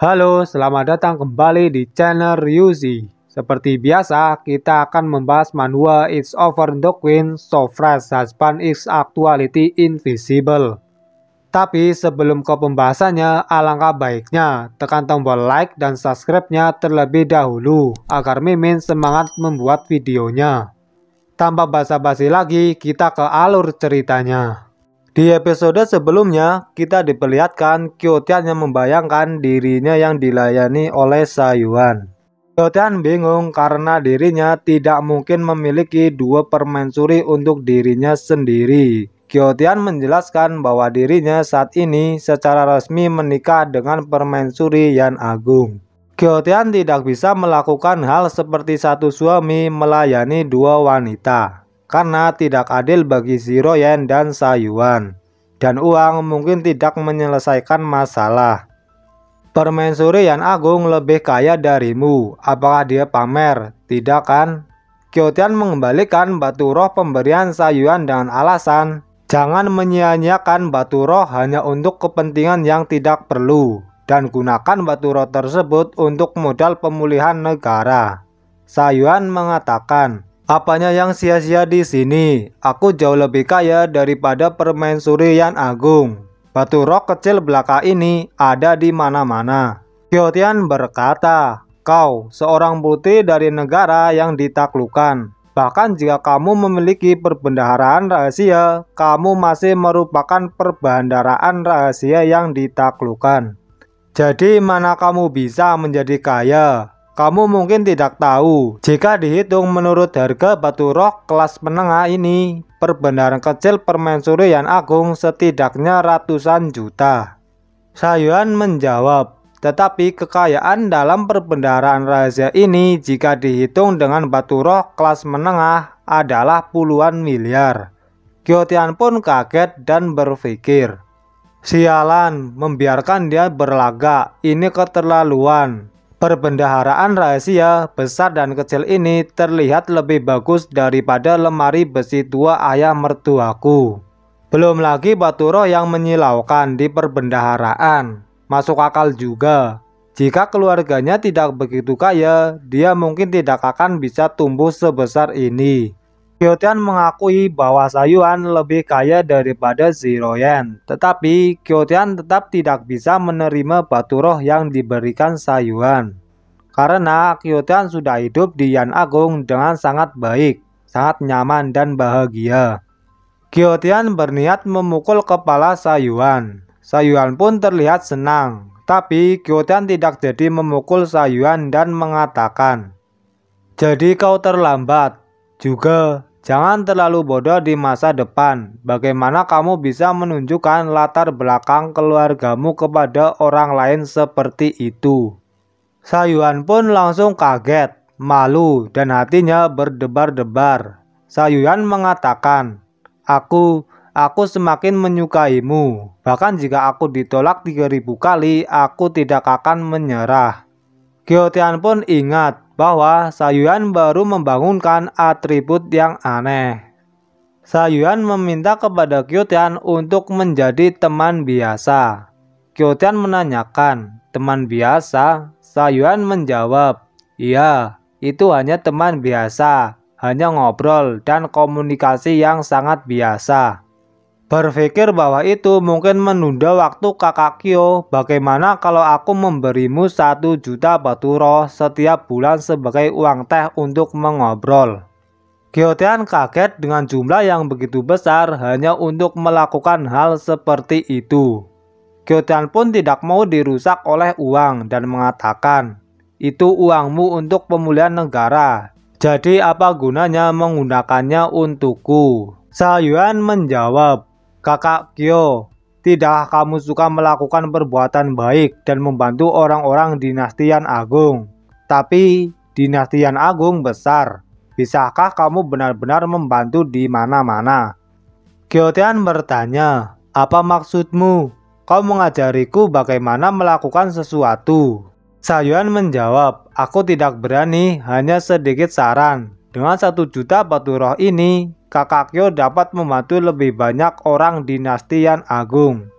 Halo, selamat datang kembali di channel Ryuzi. Seperti biasa, kita akan membahas manhwa It's Over the Queen, So Fresh Husband is Actually Invisible. Tapi sebelum ke pembahasannya, alangkah baiknya tekan tombol like dan subscribe-nya terlebih dahulu agar Mimin semangat membuat videonya. Tanpa basa-basi lagi, kita ke alur ceritanya. Di episode sebelumnya, kita diperlihatkan Kyotian yang membayangkan dirinya yang dilayani oleh Sayuan. Kyotian bingung karena dirinya tidak mungkin memiliki dua permaisuri untuk dirinya sendiri. Kyotian menjelaskan bahwa dirinya saat ini secara resmi menikah dengan permaisuri Yan Agung. Kyotian tidak bisa melakukan hal seperti satu suami melayani dua wanita, karena tidak adil bagi Ziroyen dan Sayuan, dan uang mungkin tidak menyelesaikan masalah. Permaisuri Yan Agung lebih kaya darimu, apakah dia pamer? Tidak kan? Kyotian mengembalikan batu roh pemberian Sayuan dengan alasan, jangan menyia-nyiakan batu roh hanya untuk kepentingan yang tidak perlu, dan gunakan batu roh tersebut untuk modal pemulihan negara. Sayuan mengatakan, apanya yang sia-sia di sini? Aku jauh lebih kaya daripada permaisuri Yan Agung. Batu roh kecil belaka ini ada di mana-mana. Kyotian berkata, kau seorang putri dari negara yang ditaklukkan. Bahkan jika kamu memiliki perbendaharaan rahasia, kamu masih merupakan perbendaharaan rahasia yang ditaklukkan. Jadi mana kamu bisa menjadi kaya? Kamu mungkin tidak tahu, jika dihitung menurut harga batu roh kelas menengah ini, perbendaharaan kecil permaisuri Yan Agung setidaknya ratusan juta. Sayuan menjawab, tetapi kekayaan dalam perbendaharaan rahasia ini jika dihitung dengan batu roh kelas menengah adalah puluhan miliar. Kyotian pun kaget dan berpikir, sialan, membiarkan dia berlagak, ini keterlaluan. Perbendaharaan rahasia besar dan kecil ini terlihat lebih bagus daripada lemari besi tua ayah mertuaku. Belum lagi batu roh yang menyilaukan di perbendaharaan. Masuk akal juga. Jika keluarganya tidak begitu kaya, dia mungkin tidak akan bisa tumbuh sebesar ini. Kyotian mengakui bahwa Sayuan lebih kaya daripada Ziroyen, tetapi Kyotian tetap tidak bisa menerima batu roh yang diberikan Sayuan. Karena Kyotian sudah hidup di Yan Agung dengan sangat baik, sangat nyaman dan bahagia. Kyotian berniat memukul kepala Sayuan. Sayuan pun terlihat senang, tapi Kyotian tidak jadi memukul Sayuan dan mengatakan, jadi kau terlambat juga. Jangan terlalu bodoh di masa depan. Bagaimana kamu bisa menunjukkan latar belakang keluargamu kepada orang lain seperti itu? Sayuan pun langsung kaget, malu, dan hatinya berdebar-debar. Sayuan mengatakan, Aku semakin menyukaimu. Bahkan jika aku ditolak 3000 kali, aku tidak akan menyerah. Kyotian pun ingat bahwa Sayuan baru membangunkan atribut yang aneh. Sayuan meminta kepada Kyotian untuk menjadi teman biasa. Kyotian menanyakan, teman biasa? Sayuan menjawab, iya, itu hanya teman biasa, hanya ngobrol dan komunikasi yang sangat biasa. Berpikir bahwa itu mungkin menunda waktu kakak Kyo. Bagaimana kalau aku memberimu 1 juta batu roh setiap bulan sebagai uang teh untuk mengobrol? Kyotian kaget dengan jumlah yang begitu besar hanya untuk melakukan hal seperti itu. Kyotian pun tidak mau dirusak oleh uang dan mengatakan, itu uangmu untuk pemulihan negara. Jadi apa gunanya menggunakannya untukku? Sayuan menjawab, Kakak Kyo, tidak kamu suka melakukan perbuatan baik dan membantu orang-orang dinasti Yan Agung? Tapi dinasti Yan Agung besar. Bisakah kamu benar-benar membantu di mana-mana? Kyotian bertanya, apa maksudmu? Kau mengajariku bagaimana melakukan sesuatu. Sayuan menjawab, aku tidak berani, hanya sedikit saran. Dengan 1 juta batu roh ini, kakak Kyo dapat membantu lebih banyak orang dinasti Yan Agung.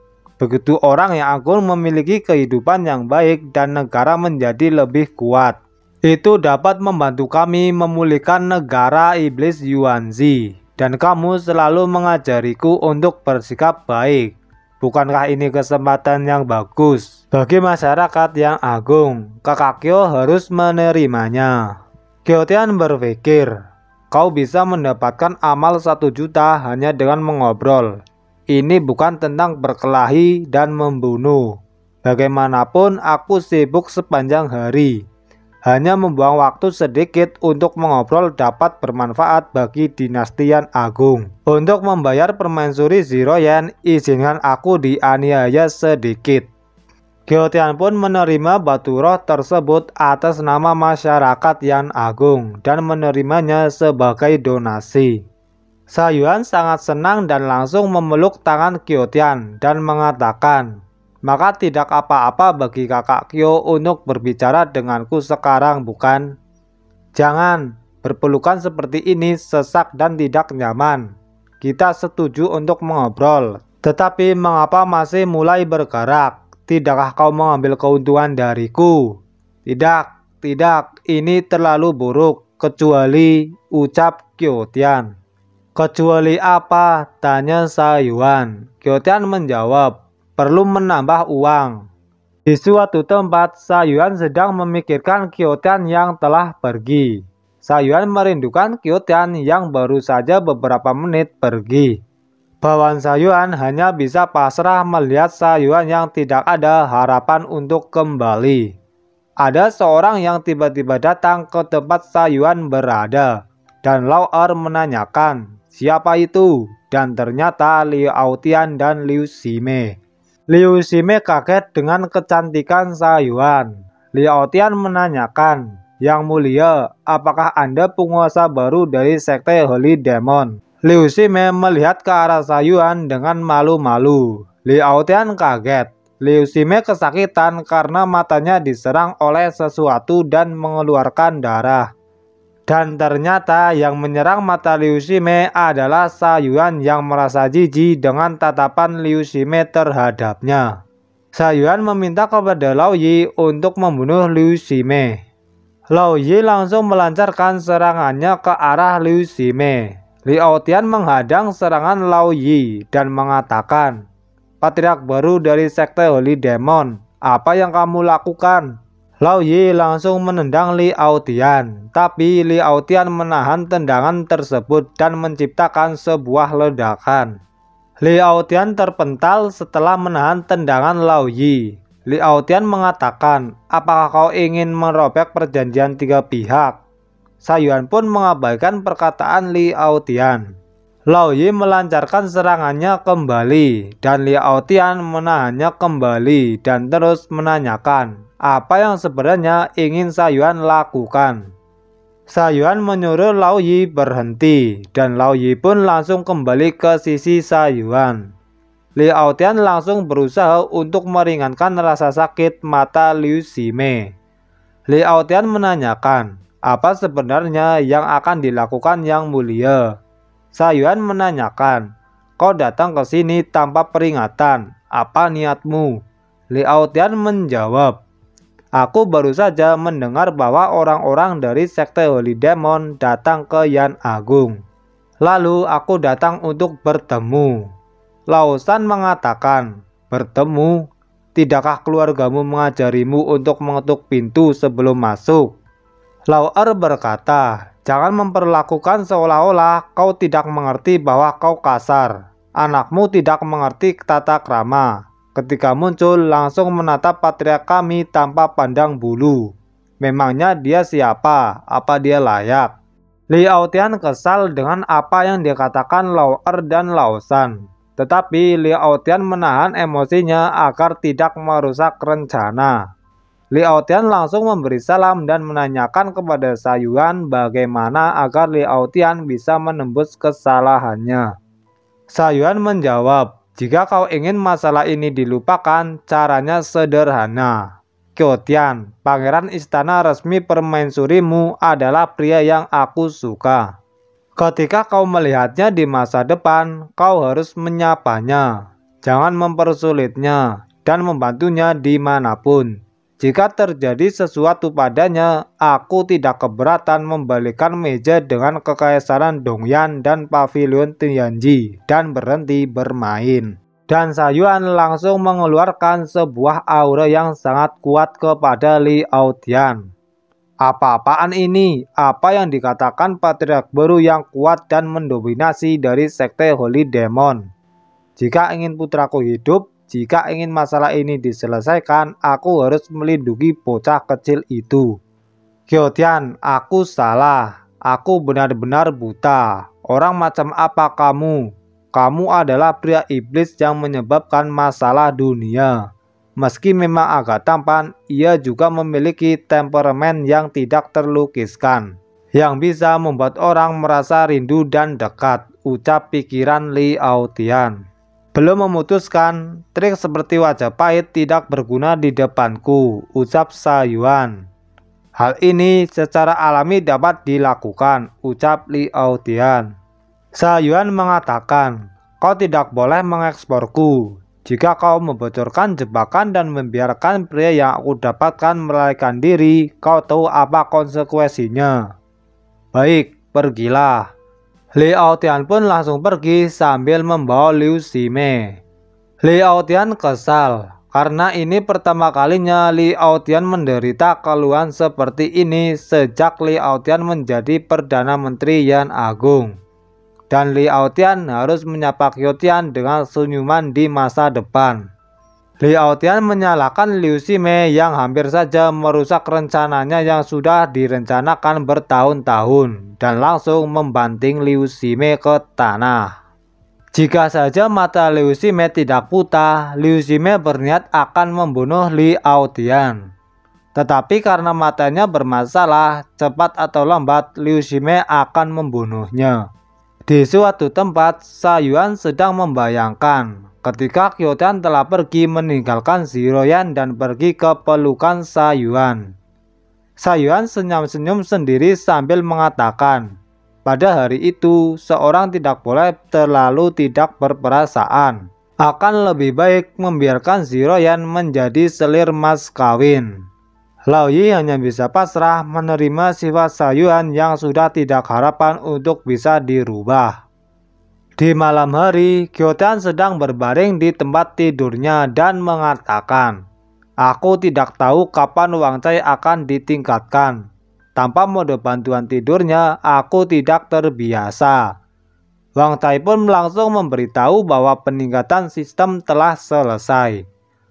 Begitu orang yang agung memiliki kehidupan yang baik dan negara menjadi lebih kuat. Itu dapat membantu kami memulihkan negara iblis Yuanzi. Dan kamu selalu mengajariku untuk bersikap baik. Bukankah ini kesempatan yang bagus bagi masyarakat yang agung? Kakak Kyo harus menerimanya. Kyo Tian berpikir, kau bisa mendapatkan amal 1 juta hanya dengan mengobrol. Ini bukan tentang berkelahi dan membunuh. Bagaimanapun aku sibuk sepanjang hari. Hanya membuang waktu sedikit untuk mengobrol dapat bermanfaat bagi dinasti Yan Agung. Untuk membayar permaisuri Zero Yen, izinkan aku dianiaya sedikit. Kyo Tian pun menerima batu roh tersebut atas nama masyarakat Yan Agung dan menerimanya sebagai donasi. Sa Yuan sangat senang dan langsung memeluk tangan Kyo Tian dan mengatakan, maka tidak apa-apa bagi kakak Kyo untuk berbicara denganku sekarang, bukan? Jangan, berpelukan seperti ini sesak dan tidak nyaman. Kita setuju untuk mengobrol, tetapi mengapa masih mulai bergerak? Tidakkah kau mengambil keuntungan dariku? Tidak, ini terlalu buruk, kecuali, ucap Kyo Tian. Kecuali apa? Tanya Sa Yuan. Kyo Tian menjawab, perlu menambah uang. Di suatu tempat, Sa Yuan sedang memikirkan Kyo Tian yang telah pergi. Sa Yuan merindukan Kyo Tian yang baru saja beberapa menit pergi. Bawahan Sa Yuan hanya bisa pasrah melihat Sa Yuan yang tidak ada harapan untuk kembali. Ada seorang yang tiba-tiba datang ke tempat Sa Yuan berada, dan Lao Er menanyakan, siapa itu? Dan ternyata Liu Aotian dan Liu Xime. Liu Xime kaget dengan kecantikan Sa Yuan. Liu Aotian menanyakan, Yang mulia, apakah Anda penguasa baru dari sekte Holy Demon? Liu Xime melihat ke arah Sa Yuan dengan malu-malu. Liu Aotian kaget. Liu Xime kesakitan karena matanya diserang oleh sesuatu dan mengeluarkan darah. Dan ternyata yang menyerang mata Liu Xime adalah Sa Yuan yang merasa jijik dengan tatapan Liu Xime terhadapnya. Sa Yuan meminta kepada Lao Yi untuk membunuh Liu Xime. Lao Yi langsung melancarkan serangannya ke arah Liu Xime. Liu Aotian menghadang serangan Lao Yi dan mengatakan, Patriark baru dari sekte Holy Demon, apa yang kamu lakukan? Lao Yi langsung menendang Liu Aotian, tapi Liu Aotian menahan tendangan tersebut dan menciptakan sebuah ledakan. Liu Aotian terpental setelah menahan tendangan Lao Yi. Liu Aotian mengatakan, apakah kau ingin merobek perjanjian 3 pihak? Sa Yuan pun mengabaikan perkataan Liu Aotian. Lao Yi melancarkan serangannya kembali, dan Liu Aotian menahannya kembali dan terus menanyakan, apa yang sebenarnya ingin Sa Yuan lakukan. Sa Yuan menyuruh Lao Yi berhenti, dan Lao Yi pun langsung kembali ke sisi Sa Yuan. Liu Aotian langsung berusaha untuk meringankan rasa sakit mata Liu Xime. Liu Aotian menanyakan, apa sebenarnya yang akan dilakukan Yang Mulia? Sa Yuan menanyakan, kau datang ke sini tanpa peringatan, apa niatmu? Liu Aotian menjawab, aku baru saja mendengar bahwa orang-orang dari sekte Holy Demon datang ke Yan Agung. Lalu aku datang untuk bertemu. Lao Shan mengatakan, bertemu? Tidakkah keluargamu mengajarimu untuk mengetuk pintu sebelum masuk? Lao Er berkata, jangan memperlakukan seolah-olah kau tidak mengerti bahwa kau kasar. Anakmu tidak mengerti tata krama. Ketika muncul langsung menatap patriark kami tanpa pandang bulu. Memangnya dia siapa? Apa dia layak? Liu Aotian kesal dengan apa yang dikatakan Lao Er dan Lao Shan. Tetapi Liu Aotian menahan emosinya agar tidak merusak rencana. Liu Aotian langsung memberi salam dan menanyakan kepada Sa Yuan bagaimana agar Liu Aotian bisa menembus kesalahannya. Sa Yuan menjawab, jika kau ingin masalah ini dilupakan, caranya sederhana. Kyo Tian, pangeran istana resmi permaisurimu adalah pria yang aku suka. Ketika kau melihatnya di masa depan, kau harus menyapanya. Jangan mempersulitnya dan membantunya dimanapun. Jika terjadi sesuatu padanya, aku tidak keberatan membalikan meja dengan Kekaisaran Dongyan dan Pavilion Tianji dan berhenti bermain. Dan Sayuan langsung mengeluarkan sebuah aura yang sangat kuat kepada Li Aotian. Apa-apaan ini? Apa yang dikatakan Patriark baru yang kuat dan mendominasi dari Sekte Holy Demon? Jika ingin putraku hidup, jika ingin masalah ini diselesaikan, aku harus melindungi bocah kecil itu. Qiutian, aku salah. Aku benar-benar buta. Orang macam apa kamu? Kamu adalah pria iblis yang menyebabkan masalah dunia. Meski memang agak tampan, ia juga memiliki temperamen yang tidak terlukiskan, yang bisa membuat orang merasa rindu dan dekat, ucap pikiran Li Aotian. Belum memutuskan, trik seperti wajah pahit tidak berguna di depanku, ucap Sayuan. Hal ini secara alami dapat dilakukan, ucap Li Aotian. Sayuan mengatakan, kau tidak boleh mengeksporku. Jika kau membocorkan jebakan dan membiarkan pria yang aku dapatkan melarikan diri, kau tahu apa konsekuensinya. Baik, pergilah. Li Aotian pun langsung pergi sambil membawa Liu Xime. Li Aotian kesal, karena ini pertama kalinya Li Aotian menderita keluhan seperti ini sejak Li Aotian menjadi Perdana Menteri Yan Agung. Dan Li Aotian harus menyapa Qiutian dengan senyuman di masa depan. Li Aotian menyalahkan Liu Xime yang hampir saja merusak rencananya yang sudah direncanakan bertahun-tahun dan langsung membanting Liu Xime ke tanah. Jika saja mata Liu Xime tidak buta, Liu Xime berniat akan membunuh Li Aotian. Tetapi karena matanya bermasalah, cepat atau lambat Liu Xime akan membunuhnya. Di suatu tempat, Sayuan sedang membayangkan ketika Qiutian telah pergi meninggalkan Ziroyan dan pergi ke pelukan Sayuan. Sayuan senyum-senyum sendiri sambil mengatakan, pada hari itu seorang tidak boleh terlalu tidak berperasaan. Akan lebih baik membiarkan Ziroyan menjadi selir mas kawin. Laoyi hanya bisa pasrah menerima sifat Sayuan yang sudah tidak harapan untuk bisa dirubah. Di malam hari, Qiutian sedang berbaring di tempat tidurnya dan mengatakan, aku tidak tahu kapan Wang Cai akan ditingkatkan. Tanpa mode bantuan tidurnya, aku tidak terbiasa. Wang Cai pun langsung memberitahu bahwa peningkatan sistem telah selesai.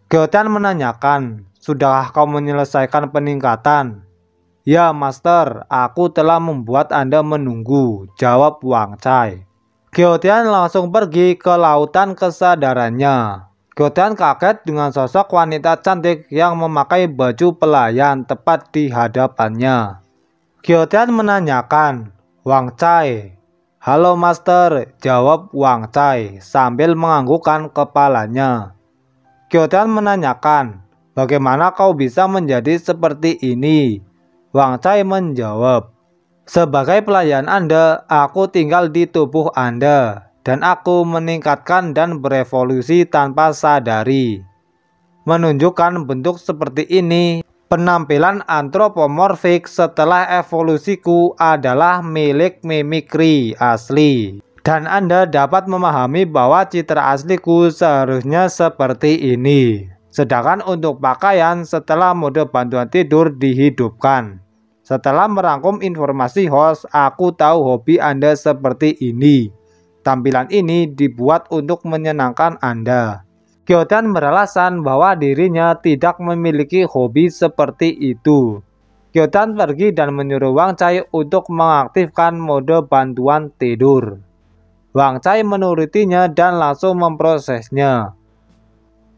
Qiutian menanyakan, sudahkah kau menyelesaikan peningkatan? Ya, Master, aku telah membuat Anda menunggu, jawab Wang Cai. Qiutian langsung pergi ke lautan kesadarannya. Qiutian kaget dengan sosok wanita cantik yang memakai baju pelayan tepat di hadapannya. Qiutian menanyakan, Wang Cai. Halo Master, jawab Wang Cai sambil menganggukkan kepalanya. Qiutian menanyakan, bagaimana kau bisa menjadi seperti ini? Wang Cai menjawab, sebagai pelayan Anda, aku tinggal di tubuh Anda, dan aku meningkatkan dan berevolusi tanpa sadari. Menunjukkan bentuk seperti ini, penampilan antropomorfik setelah evolusiku adalah milik mimikri asli. Dan Anda dapat memahami bahwa citra asliku seharusnya seperti ini. Sedangkan untuk pakaian setelah mode bantuan tidur dihidupkan. Setelah merangkum informasi host, aku tahu hobi Anda seperti ini. Tampilan ini dibuat untuk menyenangkan Anda. Qiutian beralasan bahwa dirinya tidak memiliki hobi seperti itu. Qiutian pergi dan menyuruh Wang Cai untuk mengaktifkan mode bantuan tidur. Wang Cai menurutinya dan langsung memprosesnya.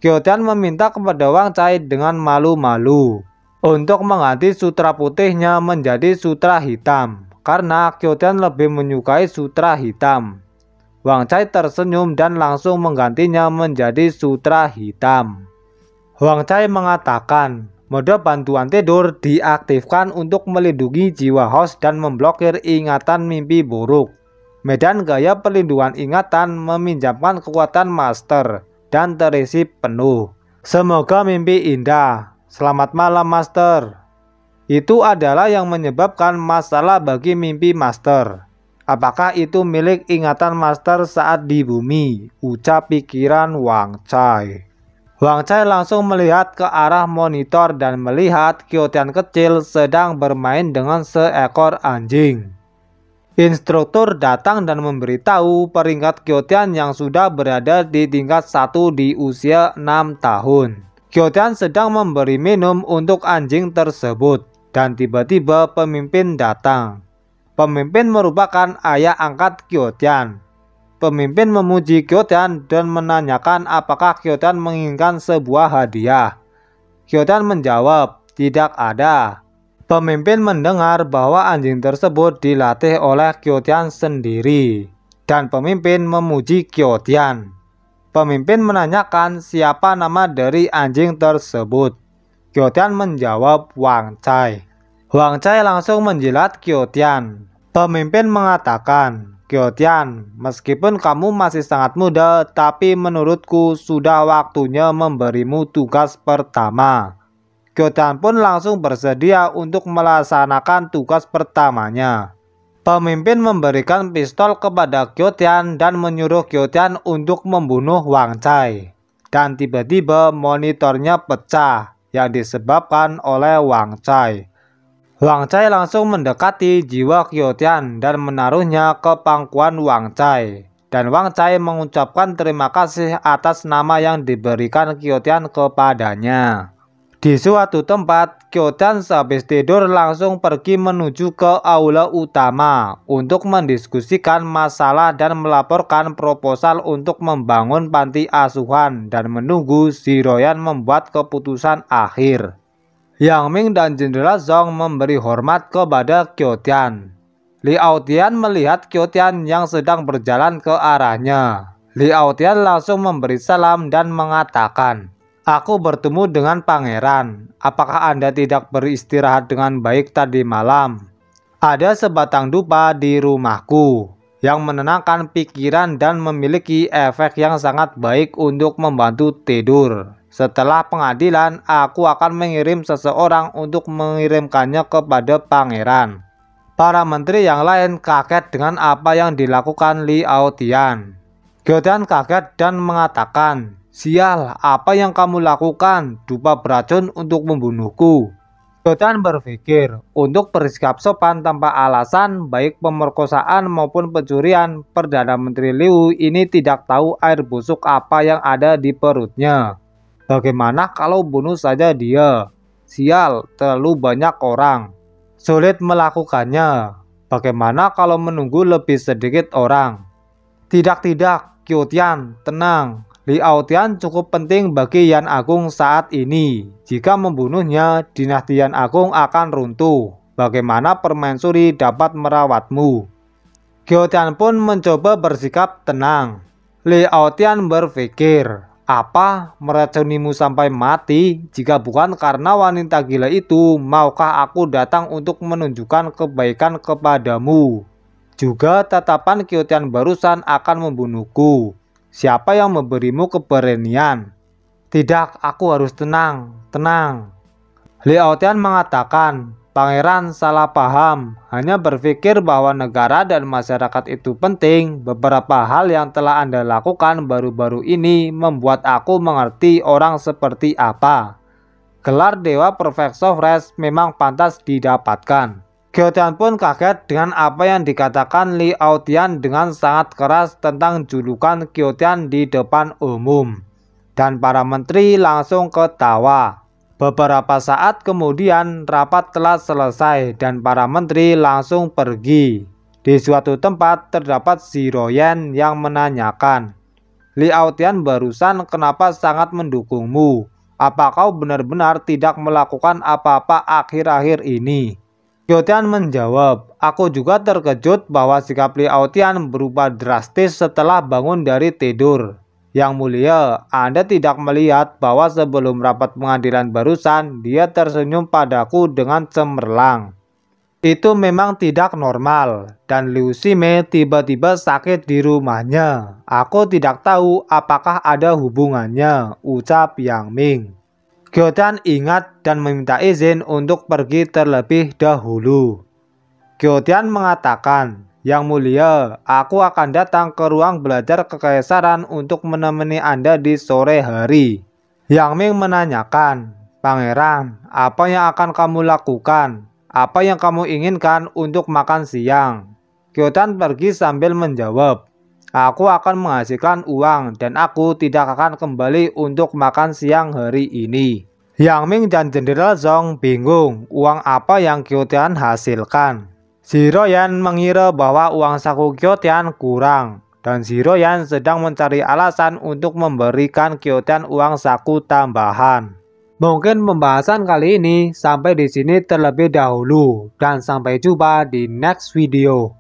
Qiutian meminta kepada Wang Cai dengan malu-malu untuk mengganti sutra putihnya menjadi sutra hitam, karena Qiutian lebih menyukai sutra hitam. Wang Cai tersenyum dan langsung menggantinya menjadi sutra hitam. Wang Cai mengatakan, mode bantuan tidur diaktifkan untuk melindungi jiwa host dan memblokir ingatan mimpi buruk. Medan gaya pelindungan ingatan meminjamkan kekuatan master, dan terisi penuh. Semoga mimpi indah. Selamat malam, Master. Itu adalah yang menyebabkan masalah bagi mimpi Master. Apakah itu milik ingatan Master saat di bumi? Ucap pikiran Wang Cai. Wang Cai langsung melihat ke arah monitor dan melihat Qiutian kecil sedang bermain dengan seekor anjing. Instruktur datang dan memberitahu peringkat Qiutian yang sudah berada di tingkat 1 di usia 6 tahun. Qiutian sedang memberi minum untuk anjing tersebut dan tiba-tiba pemimpin datang. Pemimpin merupakan ayah angkat Qiutian. Pemimpin memuji Qiutian dan menanyakan apakah Qiutian menginginkan sebuah hadiah. Qiutian menjawab, tidak ada. Pemimpin mendengar bahwa anjing tersebut dilatih oleh Qiutian sendiri, dan pemimpin memuji Qiutian. Pemimpin menanyakan siapa nama dari anjing tersebut. Qiutian menjawab Wang Cai. Wang Cai langsung menjilat Qiutian. Pemimpin mengatakan, Qiutian, meskipun kamu masih sangat muda, tapi menurutku sudah waktunya memberimu tugas pertama. Qiutian pun langsung bersedia untuk melaksanakan tugas pertamanya. Pemimpin memberikan pistol kepada Qiutian dan menyuruh Qiutian untuk membunuh Wang Cai. Dan tiba-tiba monitornya pecah yang disebabkan oleh Wang Cai. Wang Cai langsung mendekati jiwa Qiutian dan menaruhnya ke pangkuan Wang Cai. Dan Wang Cai mengucapkan terima kasih atas nama yang diberikan Qiutian kepadanya. Di suatu tempat, Qiutian sehabis tidur langsung pergi menuju ke aula utama untuk mendiskusikan masalah dan melaporkan proposal untuk membangun panti asuhan dan menunggu Ziroyan membuat keputusan akhir. Yang Ming dan Jenderal Zhong memberi hormat kepada Qiutian. Liao Tian melihat Qiutian yang sedang berjalan ke arahnya. Liao Tian langsung memberi salam dan mengatakan, aku bertemu dengan pangeran. Apakah Anda tidak beristirahat dengan baik tadi malam? Ada sebatang dupa di rumahku yang menenangkan pikiran dan memiliki efek yang sangat baik untuk membantu tidur. Setelah pengadilan, aku akan mengirim seseorang untuk mengirimkannya kepada pangeran. Para menteri yang lain kaget dengan apa yang dilakukan Liao Tian. Qiutian kaget dan mengatakan, sial, apa yang kamu lakukan? Dupa beracun untuk membunuhku. Qiutian berpikir, untuk bersikap sopan tanpa alasan, baik pemerkosaan maupun pencurian, Perdana Menteri Liu ini tidak tahu air busuk apa yang ada di perutnya. Bagaimana kalau bunuh saja dia? Sial, terlalu banyak orang. Sulit melakukannya. Bagaimana kalau menunggu lebih sedikit orang? Tidak, Qiutian, tenang. Liao Tian cukup penting bagi Yan Agung saat ini. Jika membunuhnya, dinasti Yan Agung akan runtuh. Bagaimana permaisuri dapat merawatmu? Qiutian pun mencoba bersikap tenang. Liao Tian berpikir, apa meracunimu sampai mati? Jika bukan karena wanita gila itu, maukah aku datang untuk menunjukkan kebaikan kepadamu? Juga tatapan Qiutian barusan akan membunuhku. Siapa yang memberimu keberanian? Tidak, aku harus tenang. Liao Tian mengatakan, pangeran salah paham, hanya berpikir bahwa negara dan masyarakat itu penting. Beberapa hal yang telah Anda lakukan baru-baru ini membuat aku mengerti orang seperti apa. Gelar Dewa Perfect Soft Race memang pantas didapatkan. Qiutian pun kaget dengan apa yang dikatakan Liao Tian dengan sangat keras tentang julukan Qiutian di depan umum. Dan para menteri langsung ketawa. Beberapa saat kemudian rapat telah selesai dan para menteri langsung pergi. Di suatu tempat terdapat Ziroyan yang menanyakan, Liao Tian barusan kenapa sangat mendukungmu? Apa kau benar-benar tidak melakukan apa-apa akhir-akhir ini? Qiutian menjawab, aku juga terkejut bahwa sikap Liao Tian berubah drastis setelah bangun dari tidur. Yang mulia, Anda tidak melihat bahwa sebelum rapat pengadilan barusan, dia tersenyum padaku dengan cemerlang. Itu memang tidak normal, dan Liu Xime tiba-tiba sakit di rumahnya. Aku tidak tahu apakah ada hubungannya, ucap Yang Ming. Qiudian ingat dan meminta izin untuk pergi terlebih dahulu. Qiudian mengatakan, "Yang mulia, aku akan datang ke ruang belajar kekaisaran untuk menemani Anda di sore hari." Yang Ming menanyakan, "Pangeran, apa yang akan kamu lakukan? Apa yang kamu inginkan untuk makan siang?" Qiudian pergi sambil menjawab, "Aku akan menghasilkan uang dan aku tidak akan kembali untuk makan siang hari ini." Yang Ming dan Jenderal Zhong bingung uang apa yang Qiudian hasilkan. Ziroyan mengira bahwa uang saku Qiudian kurang, dan Ziroyan sedang mencari alasan untuk memberikan Qiudian uang saku tambahan. Mungkin pembahasan kali ini sampai di sini terlebih dahulu, dan sampai jumpa di next video.